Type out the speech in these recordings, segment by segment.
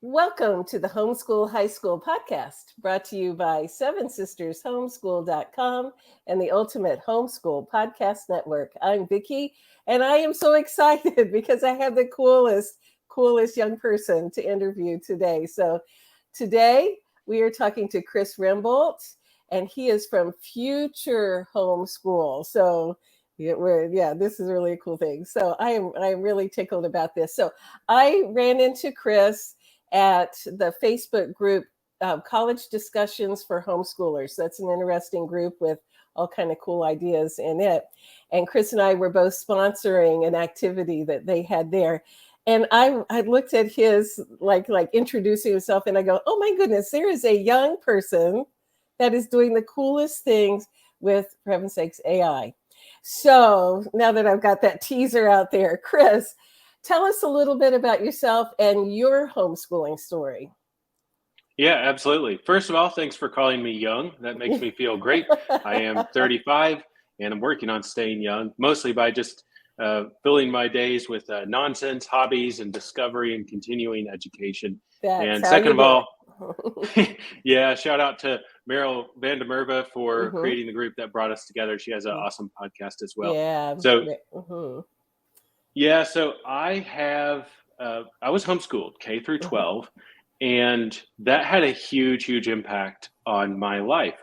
Welcome to the Homeschool High School podcast, brought to you by Seven Sisters Homeschool.com and the Ultimate Homeschool Podcast Network. I'm Vicki, and I am so excited because I have the coolest young person to interview today. So today we are talking to Chris Remboldt, and he is from Future Homeschool. So this is really a cool thing. So I'm really tickled about this. So I ran into Chris at the Facebook group College Discussions for Homeschoolers. That's an interesting group with all kind of cool ideas in it. And Chris and I were both sponsoring an activity that they had there. And I looked at his like introducing himself, and I go, oh my goodness, there is a young person that is doing the coolest things with, for heaven's sakes, AI. So now that I've got that teaser out there, Chris, tell us a little bit about yourself and your homeschooling story. Yeah, absolutely. First of all, thanks for calling me young. That makes me feel great. I am 35 and I'm working on staying young, mostly by just filling my days with nonsense, hobbies, and discovery and continuing education. That's and second of all, yeah, shout out to Meryl Van der Merwe for creating the group that brought us together. She has an awesome podcast as well. Yeah. So I was homeschooled K through 12, and that had a huge impact on my life.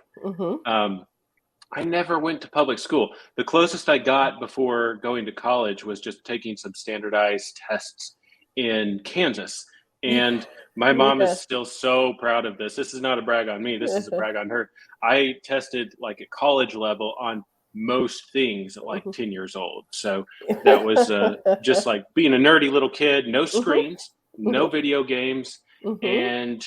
I never went to public school. The closest I got before going to college was just taking some standardized tests in Kansas. And my mom is still so proud of this. This is not a brag on me. This is a brag on her. I tested like at college level on most things at like 10 years old. So that was just like being a nerdy little kid, no screens, no video games. And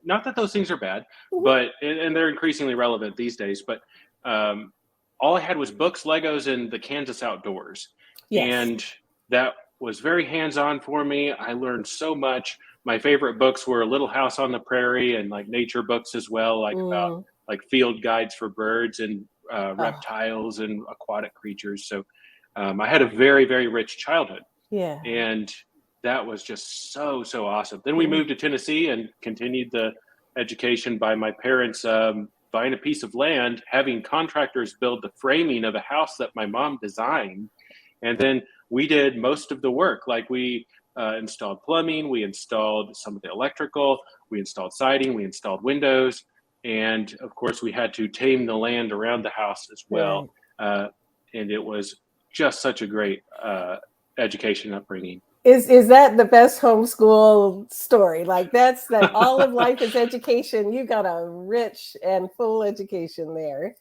not that those things are bad, but, and they're increasingly relevant these days, but all I had was books, Legos, and the Kansas outdoors. And that was very hands-on for me. I learned so much. My favorite books were Little House on the Prairie and like nature books as well, like about like field guides for birds and reptiles and aquatic creatures. So I had a very rich childhood. Yeah. And that was just so awesome. Then we moved to Tennessee and continued the education by my parents buying a piece of land, having contractors build the framing of a house that my mom designed. And then we did most of the work. Like we installed plumbing, we installed some of the electrical, we installed siding, we installed windows. And of course, we had to tame the land around the house as well. And it was just such a great education upbringing. Is that the best homeschool story? Like that's that all of life is education. You got a rich and full education there.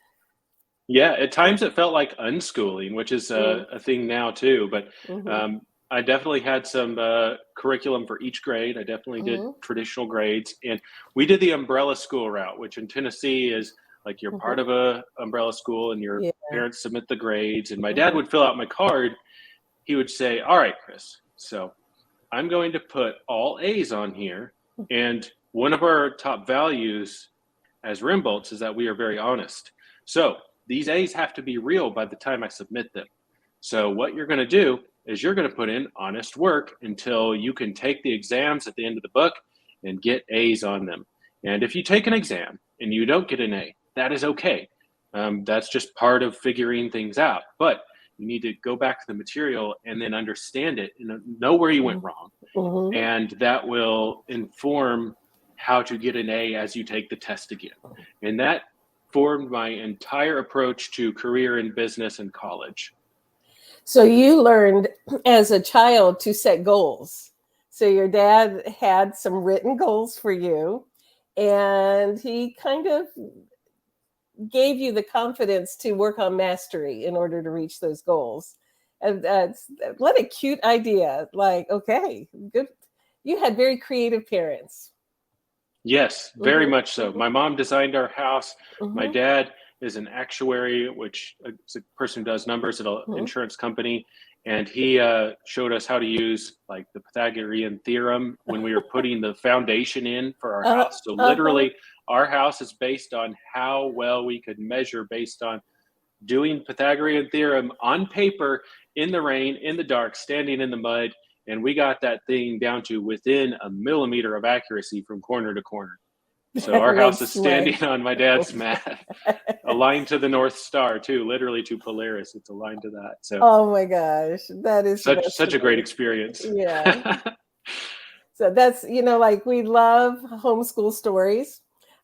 Yeah, at times it felt like unschooling, which is a thing now too. But I definitely had some curriculum for each grade. I definitely did traditional grades. And we did the umbrella school route, which in Tennessee is like you're part of a umbrella school and your parents submit the grades. And my dad would fill out my card. He would say, all right, Chris, so I'm going to put all A's on here. And one of our top values as Remboldts is that we are very honest. So these A's have to be real by the time I submit them. So what you're going to do is you're going to put in honest work until you can take the exams at the end of the book and get A's on them. And if you take an exam and you don't get an A, that is okay. That's just part of figuring things out. But you need to go back to the material and then understand it and know where you went wrong. And that will inform how to get an A as you take the test again. And that formed my entire approach to career in business and college. So you learned as a child to set goals. So your dad had some written goals for you, and he kind of gave you the confidence to work on mastery in order to reach those goals. And what a cute idea. Like, okay, good. You had very creative parents. Yes, very much so. My mom designed our house. My dad is an actuary, which is a person who does numbers at an insurance company. And he showed us how to use like the Pythagorean theorem when we were putting the foundation in for our house. So literally our house is based on how well we could measure based on doing Pythagorean theorem on paper, in the rain, in the dark, standing in the mud, and we got that thing down to within a millimeter of accuracy from corner to corner. So That our house makes is standing my on my dad's math, aligned to the North Star too, literally to Polaris. It's aligned to that. So Oh my gosh, that is the best such a great story. experience. Yeah. So that's, like we love homeschool stories.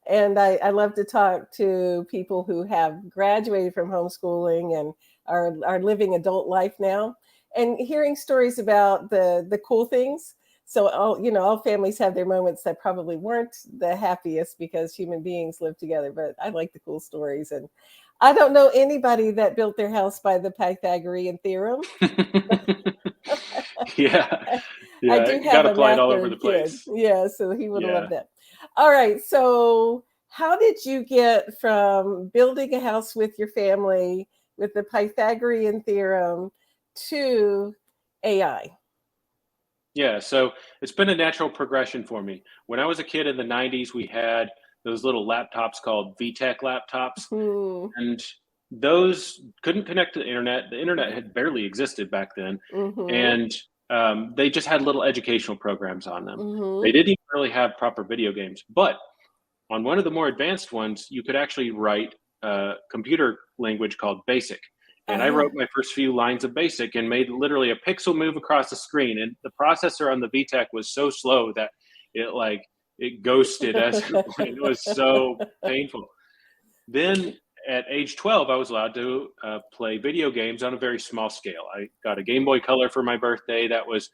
And I love to talk to people who have graduated from homeschooling and are living adult life now, and hearing stories about the cool things. So all families have their moments that probably weren't the happiest because human beings live together, but I like the cool stories. And I don't know anybody that built their house by the Pythagorean theorem. Yeah. I Yeah. do It got have a applied math all over nerd the kid. place. Yeah, so he would have Yeah. loved that. All right. So, how did you get from building a house with your family with the Pythagorean theorem to AI? Yeah, so it's been a natural progression for me. When I was a kid in the 90s, we had those little laptops called VTech laptops, Hmm. and those couldn't connect to the internet. The internet had barely existed back then, Mm-hmm. and they just had little educational programs on them. They Mm-hmm. didn't even really have proper video games. But on one of the more advanced ones, you could actually write a computer language called BASIC. And I Uh-huh. wrote my first few lines of BASIC and made literally a pixel move across the screen. And the processor on the VTech was so slow that it ghosted as it was so painful. Then at age 12, I was allowed to play video games on a very small scale. I got a Game Boy Color for my birthday that was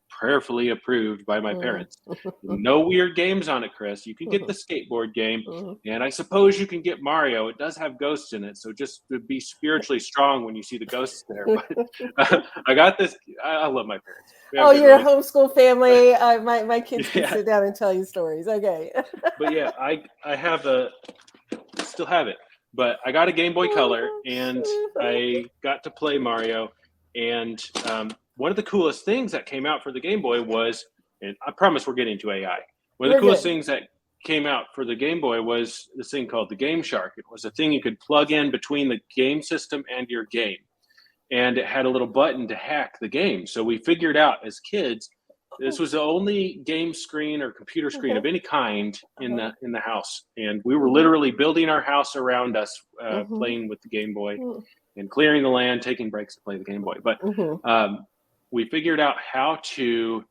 prayerfully approved by my parents. No weird games on it, Chris. You can get the skateboard game, and I suppose you can get Mario. It does have ghosts in it, so just to be spiritually strong when you see the ghosts there. But I got this. I love my parents. We have Oh, a good you're a relationship. homeschool family. My kids can Yeah, sit down and tell you stories. Okay. but yeah, I have a still have it. But I got a Game Boy Color and I got to play Mario. And one of the coolest things that came out for the Game Boy was, and I promise we're getting to AI. One of the We're coolest good. things that came out for the Game Boy was this thing called the Game Shark. It was a thing you could plug in between the game system and your game. And it had a little button to hack the game. So we figured out as kids, this was the only game screen or computer screen Uh-huh. of any kind in Uh-huh. the house, and we were Mhm. literally building our house around us, Mhm. playing with the Game Boy Mhm. and clearing the land, taking breaks to play the Game Boy. But Mhm. we figured out how to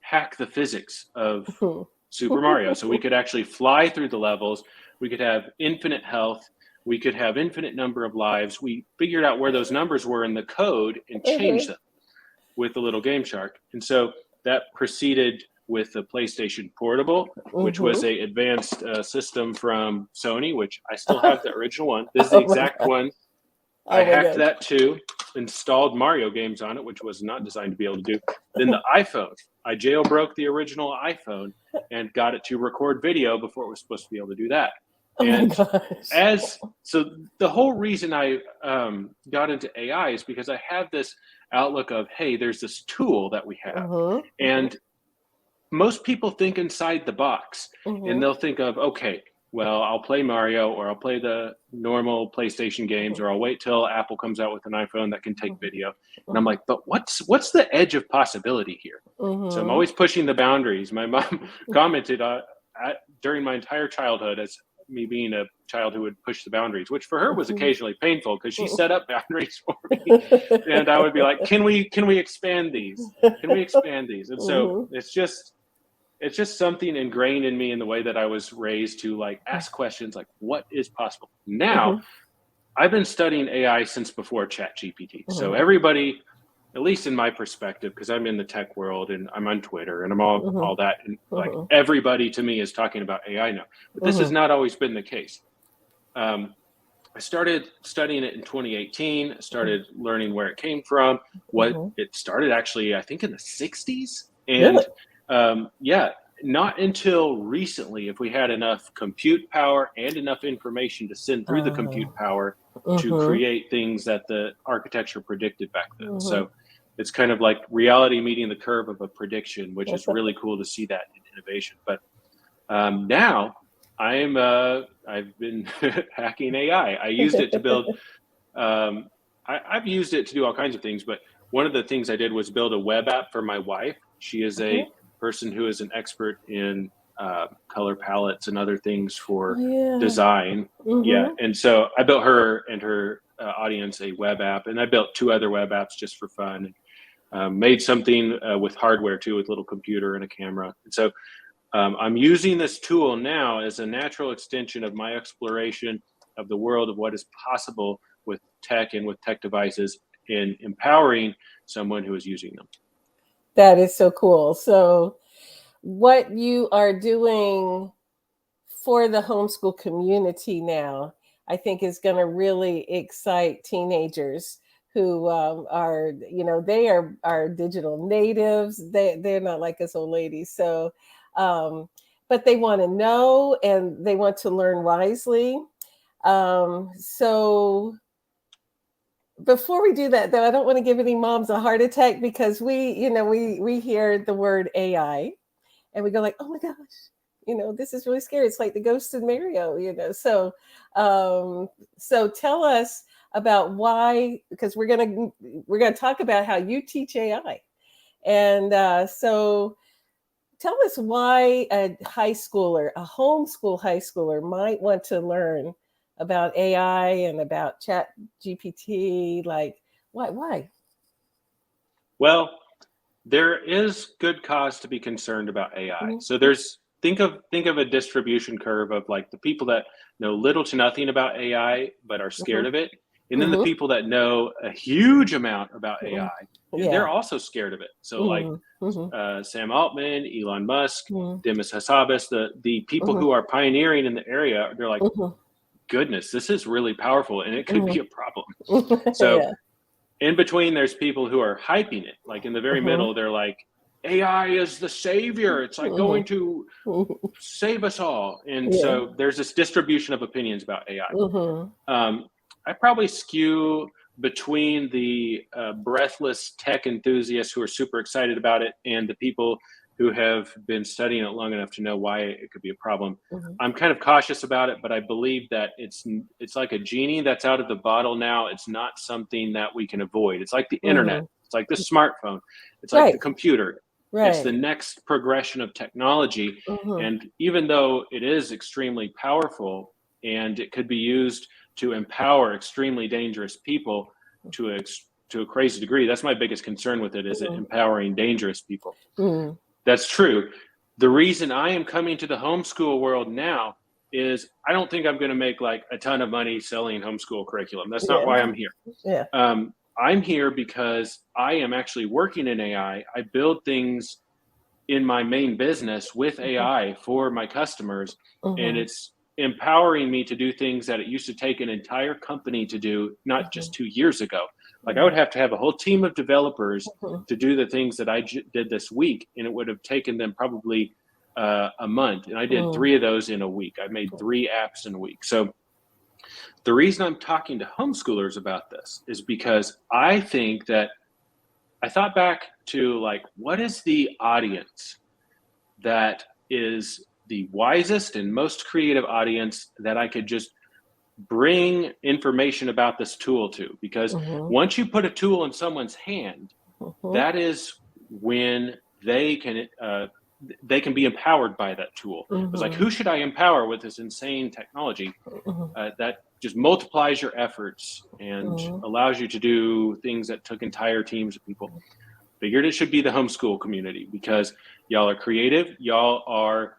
hack the physics of Mhm. Super Mario, so we could actually fly through the levels. We could have infinite health. We could have infinite number of lives. We figured out where those numbers were in the code and changed them with the little Game Shark. And so that proceeded with the PlayStation Portable, which was Mhm. a advanced system from Sony, which I still have the original one. This is the Oh my exact god. one. I Oh my hacked gosh. that too, installed Mario games on it, which was not designed to be able to do. Then the iPhone, I jailbroke the original iPhone and got it to record video before it was supposed to be able to do that. Oh my And gosh. so the whole reason I got into AI is because I have this outlook of, hey, there's this tool that we have, Mhm. Mhm. and most people think inside the box, and Mhm. they'll think of, okay, well, I'll play Mario, or I'll play the normal PlayStation games, Mhm. or I'll wait till Apple comes out with an iPhone that can take Mhm. video. And I'm Mhm. like, but what's the edge of possibility here? So I'm Mhm. always pushing the boundaries. My mom commented during my entire childhood as me being a child who would push the boundaries, which for her was Mhm. occasionally painful because she Mhm. set up boundaries for me, and I would be like, can we expand these? Can we expand these? And so Mhm. it's just something ingrained in me in the way that I was raised to like ask questions like what is possible. Now, Mhm. I've been studying AI since before ChatGPT. So Mhm. everybody, at least in my perspective, because I'm in the tech world and I'm on Twitter and I'm all Mhm. that, and like Mhm. everybody to me is talking about AI now. But this has Mhm. not always been the case. Um, I started studying it in 2018. I Mhm. started learning where it came from. What Mhm. it started actually, I think, in the 60s, and Really? yeah, not until recently, if we had enough compute power and enough information to send through the compute power to Mhm. create things that the architecture predicted back then. Mhm. So it's kind of like reality meeting the curve of a prediction, which is really cool to see that in innovation. But now I've been hacking AI. I used it to build. I've used it to do all kinds of things, but one of the things I did was build a web app for my wife. She is a person who is an expert in color palettes and other things for design. Yeah. And so I built her and her audience a web app, and I built 2 other web apps just for fun. Made something with hardware too, with a little computer and a camera. And so I'm using this tool now as a natural extension of my exploration of the world of what is possible with tech and with tech devices in empowering someone who is using them. That is so cool. So what you are doing for the homeschool community now, I think is going to really excite teenagers who are, they are digital natives. They're not like us old ladies. So, but they want to know and they want to learn wisely. So before we do that, though, I don't want to give any moms a heart attack because we hear the word AI and we go like, oh my gosh, this is really scary. It's like the ghost of Mario, So, so tell us about why, because we're gonna talk about how you teach AI, and so tell us why a homeschool high schooler might want to learn about AI and about ChatGPT. Like, why? Well, there is good cause to be concerned about AI. So there's think of a distribution curve of like the people that know little to nothing about AI but are scared of it, and then the people that know a huge amount about AI. They're also scared of it. So like Sam Altman, Elon Musk, Demis Hassabis, the people who are pioneering in the area, they're like, goodness, this is really powerful and it could be a problem. So in between, there's people who are hyping it. Like in the very middle, they're like, AI is the savior. It's like going to save us all. And so there's this distribution of opinions about AI. I probably skew between the breathless tech enthusiasts who are super excited about it and the people who have been studying it long enough to know why it could be a problem. I'm kind of cautious about it, but I believe that it's like a genie that's out of the bottle now. It's not something that we can avoid. It's like the internet. It's like the smartphone. It's like the computer. It's the next progression of technology. And even though it is extremely powerful and it could be used to empower extremely dangerous people to a crazy degree, that's my biggest concern with it, is it empowering dangerous people. That's true. The reason I am coming to the homeschool world now is I don't think I'm going to make like a ton of money selling homeschool curriculum. That's not why I'm here. I'm here because I am actually working in AI. I build things in my main business with AI for my customers, and it's empowering me to do things that it used to take an entire company to do, not just 2 years ago. Like I would have to have a whole team of developers to do the things that I did this week, and it would have taken them probably a month. And I did 3 of those in a week. I made 3 apps in a week. So the reason I'm talking to homeschoolers about this is because I think that I thought back to like, what is the audience that is the wisest and most creative audience that I could just bring information about this tool to? Because once you put a tool in someone's hand, that is when they can be empowered by that tool. It's like, who should I empower with this insane technology that just multiplies your efforts and allows you to do things that took entire teams of people? Figured it should be the homeschool community, because y'all are creative, y'all are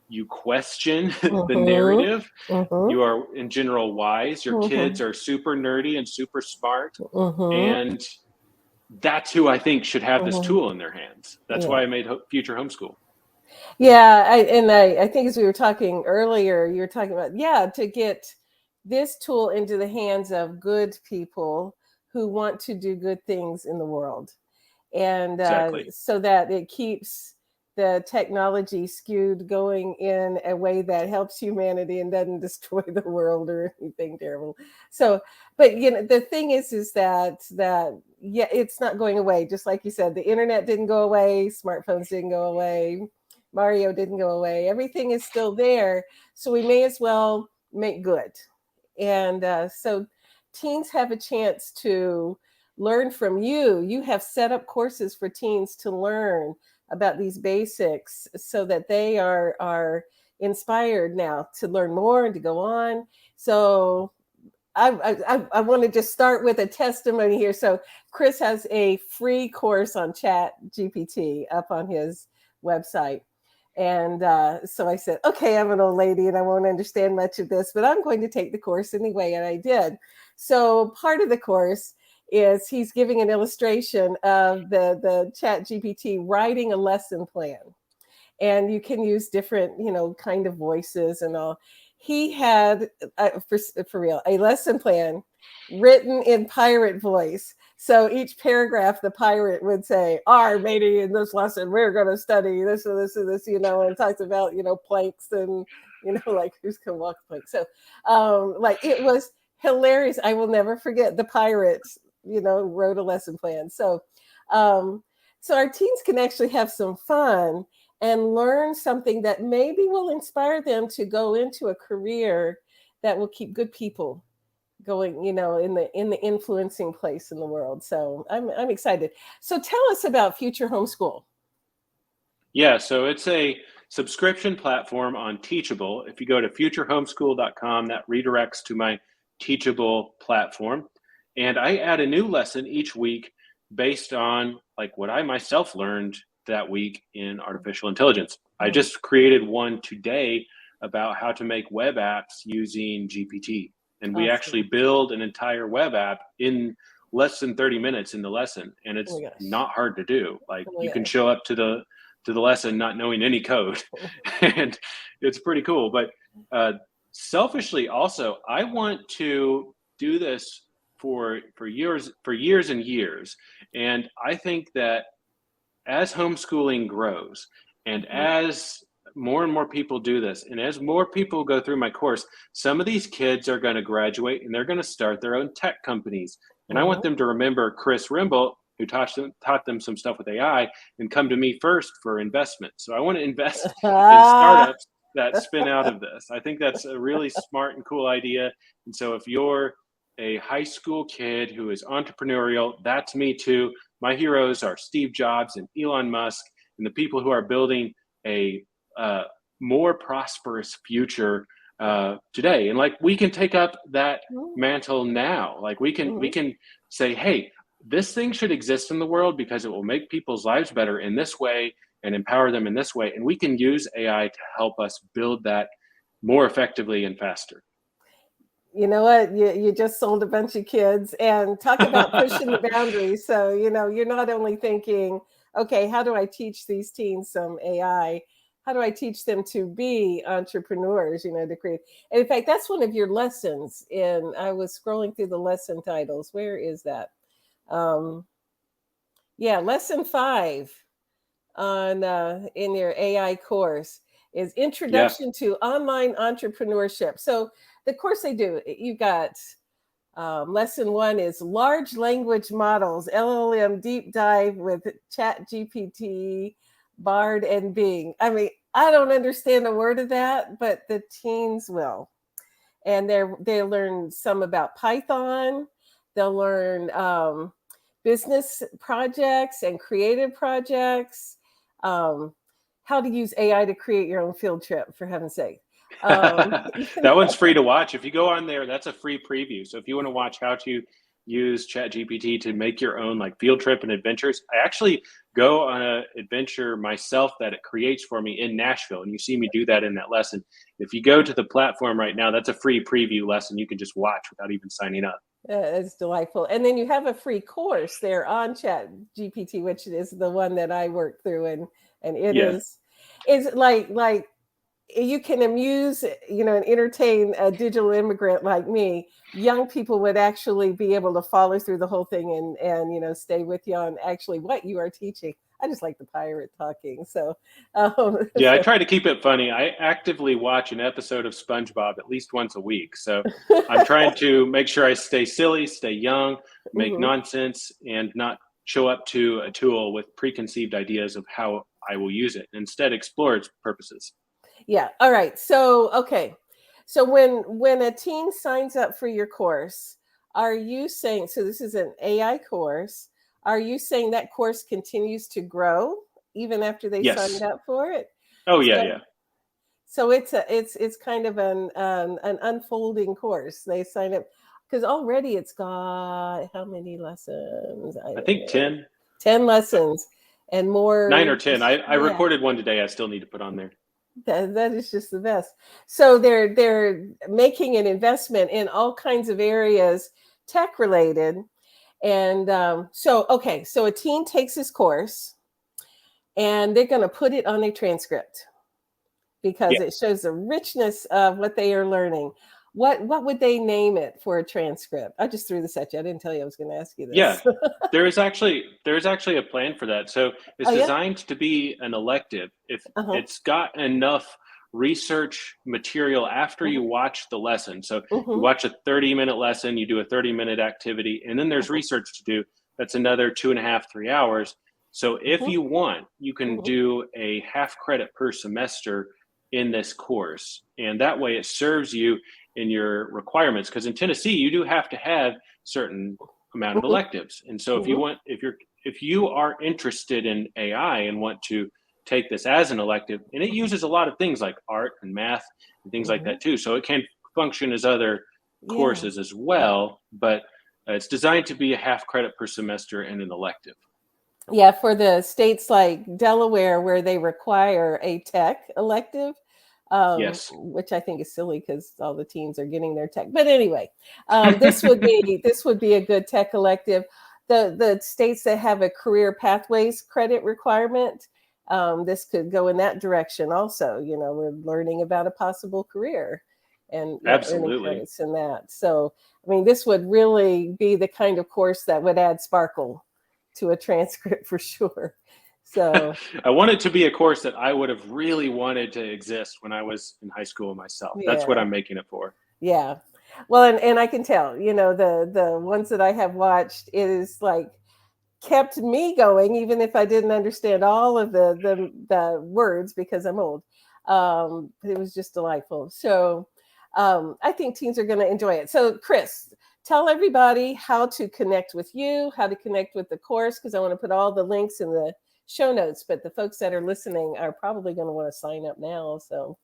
you question the narrative, you are in general wise, your kids are super nerdy and super smart, and that's who I think should have this tool in their hands. That's why I made Future Homeschool. I think as we were talking earlier, you were talking about to get this tool into the hands of good people who want to do good things in the world, and so that it keeps the technology skewed going in a way that helps humanity and doesn't destroy the world or anything terrible. So, but the thing is that it's not going away. Just like you said, the internet didn't go away, smartphones didn't go away, Mario didn't go away. Everything is still there. So we may as well make good. And so teens have a chance to learn from you. You have set up courses for teens to learn about these basics so that they are inspired now to learn more and to go on. So I want to just start with a testimony here. So Chris has a free course on Chat GPT up on his website. And so I said, okay, I'm an old lady and I won't understand much of this, but I'm going to take the course anyway. And I did. So part of the course is he's giving an illustration of the Chat GPT writing a lesson plan. And you can use different, kind of voices and all. He had, for real, a lesson plan written in pirate voice. So each paragraph, the pirate would say, matey, in this lesson, we're going to study this and this and this, and talks about, planks and, like who's going to walk the plank. So like it was hilarious. I will never forget the pirates, wrote a lesson plan. So, so our teens can actually have some fun and learn something that maybe will inspire them to go into a career that will keep good people going, in the influencing place in the world. So I'm excited. So tell us about Future Homeschool. Yeah, so it's a subscription platform on Teachable. If you go to futurehomeschool.com, that redirects to my Teachable platform. And I add a new lesson each week based on like what I myself learned that week in artificial intelligence. I just created one today about how to web apps using GPT. And we actually build an entire web app in less than 30 minutes in the lesson. And it's not hard to do. Like you can show up to the lesson not knowing any code. And it's pretty cool. But selfishly also, I want to do this for years and years. And I think that as homeschooling grows and as more and more people do this, and as more people go through my course, some of these kids are going to graduate and they're going to start their own tech companies. And I want them to remember Chris Remboldt, who taught them some stuff with AI, and come to me first for investment. So I want to invest in startups that spin out of this. I think that's a really smart and cool idea. And so if you're a high school kid who is entrepreneurial, that's me too. My heroes are Steve Jobs and Elon Musk and the people who are building a more prosperous future today. And like we can take up that mantle now. Like we can say, hey, this thing should exist in the world because it will make people's lives better in this way and empower them in this way. And we can use AI to help us build that more effectively and faster. You know what? You just sold a bunch of kids, and talk about pushing the boundaries. So, you're not only thinking, okay, how do I teach these teens some AI? How do I teach them to be entrepreneurs, to create? And in fact, that's one of your lessons. And I was scrolling through the lesson titles. Where is that? Lesson 5 on in your AI course is Introduction to Online Entrepreneurship. So the course they do, you got lesson 1 is Large Language Models, LLM Deep Dive with ChatGPT, Bard, and Bing. I mean, I don't understand a word of that, but the teens will. And they'll learn some about Python. They'll learn business projects and creative projects, how to use AI to create your own field trip, for heaven's sake. That one's free to watch. If you go on there, that's a free preview. So if you want to watch how to use ChatGPT to make your own like field trip and adventures, I actually go on an adventure myself that it creates for me in Nashville. And you see me do that in that lesson. If you go to the platform right now, that's a free preview lesson you can just watch without even signing up. It's delightful. And then you have a free course there on ChatGPT, which is the one that I worked through, and it is like you can amuse, and entertain a digital immigrant like me. Young people would actually be able to follow through the whole thing and stay with you on actually what you are teaching. I just like the pirate talking. So I try to keep it funny. I actively watch an episode of SpongeBob at least once a week. So I'm trying to make sure I stay silly, stay young, make nonsense, and not show up to a tool with preconceived ideas of how I will use it. Instead, explore its purposes. Yeah. All right. So, okay. So when a teen signs up for your course, are you saying, so this is an AI course, are you saying that course continues to grow even after they signed Yes. up for it? Oh yeah, So, yeah. so it's kind of an unfolding course. They sign up because already it's got how many lessons? I I don't think know, 10. 10 lessons and more. 9 or 10. I Yeah, recorded one today. I still need to put on there. that is just the best. So they're making an investment in all kinds of areas, tech related. And so a teen takes this course and they're going to put it on a transcript because Yeah. it shows the richness of what they are learning. What would they name it for a transcript? I just threw this at you. I didn't tell you I was going to ask you Yeah. this. There's actually a plan for that. So it's Oh yeah. designed to be an elective. If Uh-huh. it's got enough research material after you Uh-huh. watch the lesson. So you Uh-huh. watch a 30-minute lesson, you do a 30-minute activity, and then there's Uh-huh. research to do. That's another 2.5, 3 hours. So if Uh-huh. you want, you can Uh-huh. do a half credit per semester in this course. And that way it serves you in your requirements. Because in Tennessee, you do have to have certain amount of Uh-huh. electives. And so Uh-huh. if you are interested in AI and want to take this as an elective, and it uses a lot of things like art and math and things like Uh-huh. that too. So it can function as other Yeah. courses as well, but it's designed to be a half credit per semester and an elective. Yeah, for the states like Delaware where they require a tech elective, Yes. which I think is silly because all the teens are getting their tech. But anyway, this would be a good tech elective. The states that have a career pathways credit requirement, this could go in that direction also. We're learning about a possible career and earning Absolutely. credits in that. So, I mean, this would really be the kind of course that would add sparkle to a transcript for sure. So I want it to be a course that I would have really wanted to exist when I was in high school myself. That's what yeah, I'm making it for. yeah. Well, and I can tell, the ones that I have watched, it is like kept me going, even if I didn't understand all of the words because I'm old. It was just delightful. So I think teens are going to enjoy it. So Chris, tell everybody how to connect with you, how to connect with the course, because I want to put all the links in the show notes. But the folks that are listening are probably going to want to sign up now. So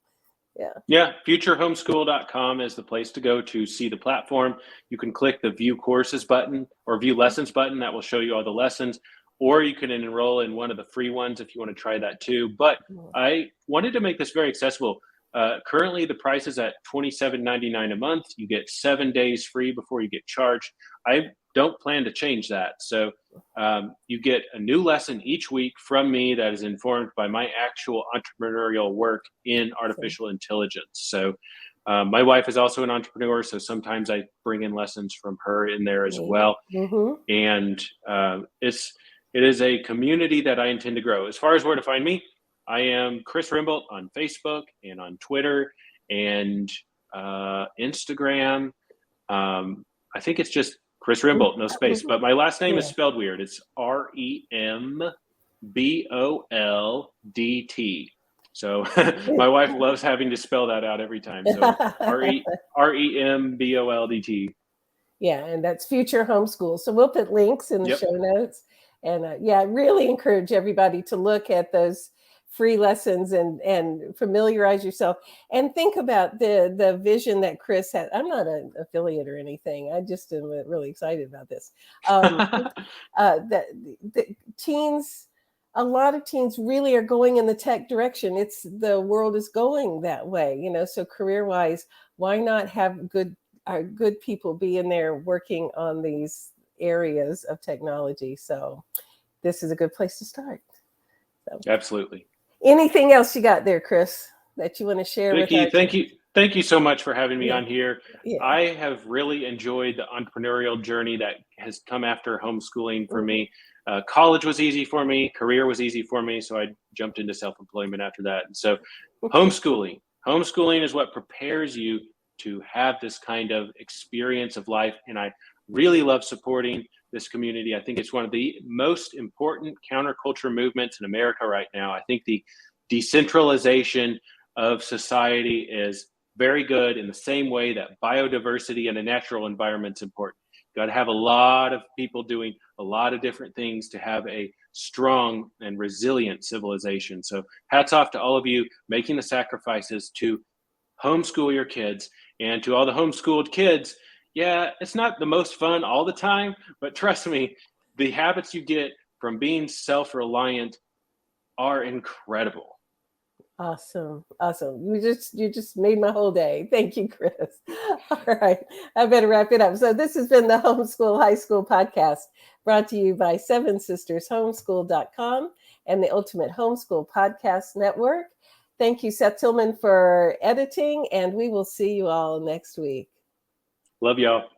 yeah. Yeah, futurehomeschool.com is the place to go to see the platform. You can click the view courses button or view lessons button that will show you all the lessons, or you can enroll in one of the free ones if you want to try that too. But I wanted to make this very accessible. Currently, the price is at $27.99 a month. You get 7 days free before you get charged. I don't plan to change that. So you get a new lesson each week from me that is informed by my actual entrepreneurial work in So, artificial intelligence. So my wife is also an entrepreneur, so sometimes I bring in lessons from her in there as yeah. well. Mm-hmm. And it is a community that I intend to grow. As far as where to find me, I am Chris Remboldt on Facebook and on Twitter and Instagram. I think it's just Chris Remboldt, no space. But my last name is Yeah. spelled weird. It's Remboldt. So my wife loves having to spell that out every time. So Remboldt. Yeah, and that's Future Homeschool. So we'll put links in the Yep. show notes. And yeah, I really encourage everybody to look at those free lessons and familiarize yourself and think about the vision that Chris had. I'm not an affiliate or anything. I just am really excited about this. That the teens, a lot of teens really are going in the tech direction. The world is going that way, so career wise, why not have good people be in there working on these areas of technology? So this is a good place to start. So Absolutely. anything else you got there, Chris, that you want to share with Vicky, our thank team? you. Thank you so much for having me Yeah, on here. yeah. I have really enjoyed the entrepreneurial journey that has come after homeschooling for Mhm. me. College was easy for me, career was easy for me, so I jumped into self-employment after that. And so homeschooling is what prepares you to have this kind of experience of life. And I really love supporting this community. I think it's one of the most important counterculture movements in America right now. I think the decentralization of society is very good in the same way that biodiversity in a natural environment is important. got to have a lot of people doing a lot of different things to have a strong and resilient civilization. So hats off to all of you making the sacrifices to homeschool your kids. And to all the homeschooled kids, yeah, it's not the most fun all the time, but trust me, the habits you get from being self-reliant are incredible. Awesome. You just made my whole day. Thank you, Chris. All right. I better wrap it up. So this has been the Homeschool High School podcast, brought to you by Seven Sisters Homeschool.com and the Ultimate Homeschool Podcast Network. Thank you, Seth Tillman, for editing, and we will see you all next week. Love y'all.